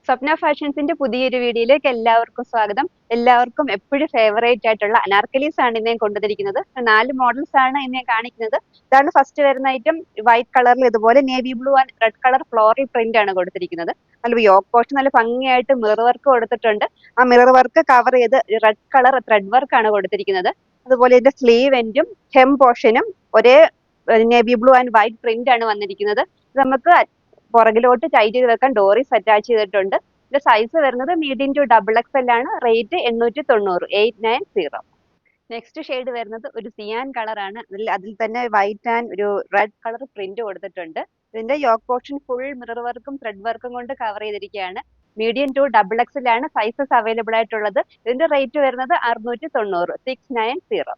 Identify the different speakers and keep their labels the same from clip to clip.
Speaker 1: സ്വപ്ന ഫാഷൻസിന്റെ പുതിയൊരു വീഡിയോയിലേക്ക് എല്ലാവർക്കും സ്വാഗതം. എല്ലാവർക്കും എപ്പോഴും ഫേവറേറ്റ് ആയിട്ടുള്ള അനാർക്കലീസ് ആണ് ഇന്ന് ഞാൻ കൊണ്ടുവന്നിരിക്കുന്നത്. 4 മോഡൽസ് ആണ് ഇന്ന് ഞാൻ കാണിക്കുന്നത്. ഇതാണ് ഫസ്റ്റ് വരുന്ന ഐറ്റം. വൈറ്റ് കളറിൽ ഇതുപോലെ navy blue and red colour floral print ആണ് കൊടുത്തിരിക്കുന്നത്. നല്ല യോക്ക് പോർഷൻ നല്ല ഭംഗിയായിട്ട് മിറർ വർക്ക് കൊടുത്തിട്ടുണ്ട്. ആ മിറർ വർക്ക് കവർ ചെയ്ത് റെഡ് കളർ ത്രെഡ് വർക്ക് ആണ് കൊടുത്തിരിക്കുന്നത്. അതുപോലെ ഇതിന്റെ സ്ലീവ് എൻഡും ഹെം പോർഷനും ഒരേ navy blue and white print ആണ് വന്നിരിക്കുന്നത്. നമുക്ക് പുറകിലോട്ട് ടൈറ്റ് ചെയ്ത് വെക്കാൻ ഡോറീസ് അറ്റാച്ച് ചെയ്തിട്ടുണ്ട്. ഇതിന്റെ സൈസ് വരുന്നത് മീഡിയം ടു ഡബിൾ എക്സ് ആണ്. റേറ്റ് 890, 890. നെക്സ്റ്റ് ഷെയ്ഡ് വരുന്നത് ഒരു സിയാൻ കളറാണ്. അതിൽ തന്നെ വൈറ്റ് ആൻഡ് ഒരു റെഡ് കളർ പ്രിന്റ് കൊടുത്തിട്ടുണ്ട്. ഇതിന്റെ യോക്ക് പോർഷൻ ഫുൾ മിറർ വർക്കും ത്രെഡ് വർക്കും കൊണ്ട് കവർ ചെയ്തിരിക്കുകയാണ്. മീഡിയം ടു ഡബിൾ എക്സിലാണ് സൈസസ് അവൈലബിൾ ആയിട്ടുള്ളത്. ഇതിന്റെ റേറ്റ് വരുന്നത് 690, 690.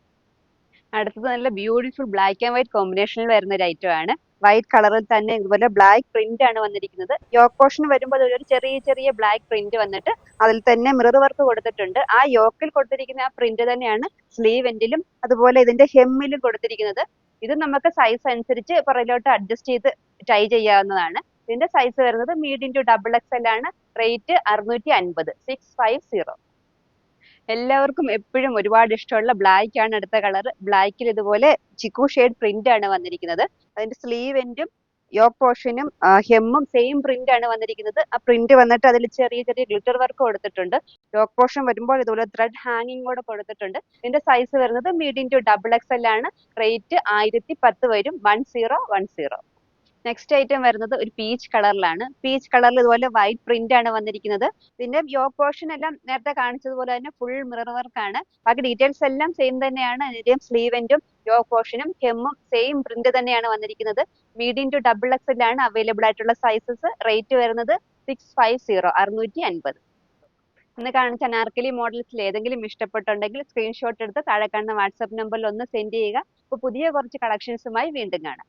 Speaker 1: അടുത്തത് നല്ല ബ്യൂട്ടിഫുൾ ബ്ലാക്ക് ആൻഡ് വൈറ്റ് കോമ്പിനേഷനിൽ വരുന്ന ഒരു ഐറ്റം ആണ്. വൈറ്റ് കളറിൽ തന്നെ ഇതുപോലെ ബ്ലാക്ക് പ്രിന്റ് ആണ് വന്നിരിക്കുന്നത്. യോക്ക് പോർഷൻ വരുമ്പോൾ ഒരു ചെറിയ ചെറിയ ബ്ലാക്ക് പ്രിന്റ് വന്നിട്ട് അതിൽ തന്നെ മിറർ വർക്ക് കൊടുത്തിട്ടുണ്ട്. ആ യോക്കിൽ കൊടുത്തിരിക്കുന്ന ആ പ്രിന്റ് തന്നെയാണ് സ്ലീവ് എൻഡിലും അതുപോലെ ഇതിന്റെ ഹെമ്മിലും കൊടുത്തിരിക്കുന്നത്. ഇത് നമുക്ക് സൈസ് അനുസരിച്ച് പുറകിലോട്ട് അഡ്ജസ്റ്റ് ചെയ്ത് ടൈ ചെയ്യാവുന്നതാണ്. ഇതിന്റെ സൈസ് വരുന്നത് മീഡിയം ടു ഡബിൾ എക്സ് ആണ്. റേറ്റ് 650, 650. എല്ലാവർക്കും എപ്പോഴും ഒരുപാട് ഇഷ്ടമുള്ള ബ്ലാക്ക് ആണ് അടുത്ത കളർ. ബ്ലാക്കിൽ ഇതുപോലെ ചിക്കു ഷെയ്ഡ് പ്രിന്റ് ആണ് വന്നിരിക്കുന്നത്. അതിന്റെ സ്ലീവ് എൻഡും യോക്ക് പോർഷനും ഹെമ്മും സെയിം പ്രിന്റ് ആണ് വന്നിരിക്കുന്നത്. ആ പ്രിന്റ് വന്നിട്ട് അതിൽ ചെറിയ ചെറിയ ഗ്ലിറ്റർ വർക്ക് കൊടുത്തിട്ടുണ്ട്. യോക്ക് പോർഷൻ വരുമ്പോൾ ഇതുപോലെ ത്രെഡ് ഹാങ്ങിങ് കൂടെ കൊടുത്തിട്ടുണ്ട്. ഇതിന്റെ സൈസ് വരുന്നത് മീഡിയം ടു ഡബിൾ എക്സ് ആണ്. റേറ്റ് 1010 വരും, 1010. നെക്സ്റ്റ് ഐറ്റം വരുന്നത് ഒരു പീച്ച് കളറിലാണ്. പീച്ച് കളറിൽ ഇതുപോലെ വൈറ്റ് പ്രിന്റ് ആണ് വന്നിരിക്കുന്നത്. ഇതിന്റെ യോക്ക് പോർഷൻ എല്ലാം നേരത്തെ കാണിച്ചതുപോലെ തന്നെ ഫുൾ മിറർ വർക്ക് ആണ്. ബാക്കി ഡീറ്റെയിൽസ് എല്ലാം സെയിം തന്നെയാണ്. ഇതിന്റെയും സ്ലീവ് എൻഡും യോക്ക് പോർഷനും ഹെമ്മും സെയിം പ്രിന്റ് തന്നെയാണ് വന്നിരിക്കുന്നത്. മീഡിയം ടു ഡബിൾ എക്സിലാണ് അവൈലബിൾ ആയിട്ടുള്ള സൈസസ്. റേറ്റ് വരുന്നത് 650, 650. ഇന്ന് കാണിച്ച അനാർക്കലി മോഡൽസിൽ ഏതെങ്കിലും ഇഷ്ടപ്പെട്ടുണ്ടെങ്കിൽ സ്ക്രീൻഷോട്ട് എടുത്ത് താഴെ കാണുന്ന വാട്സ്ആപ്പ് നമ്പറിൽ ഒന്ന് സെൻഡ് ചെയ്യുക. അപ്പോൾ പുതിയ കുറച്ച് കളക്ഷൻസുമായി വീണ്ടും കാണാം.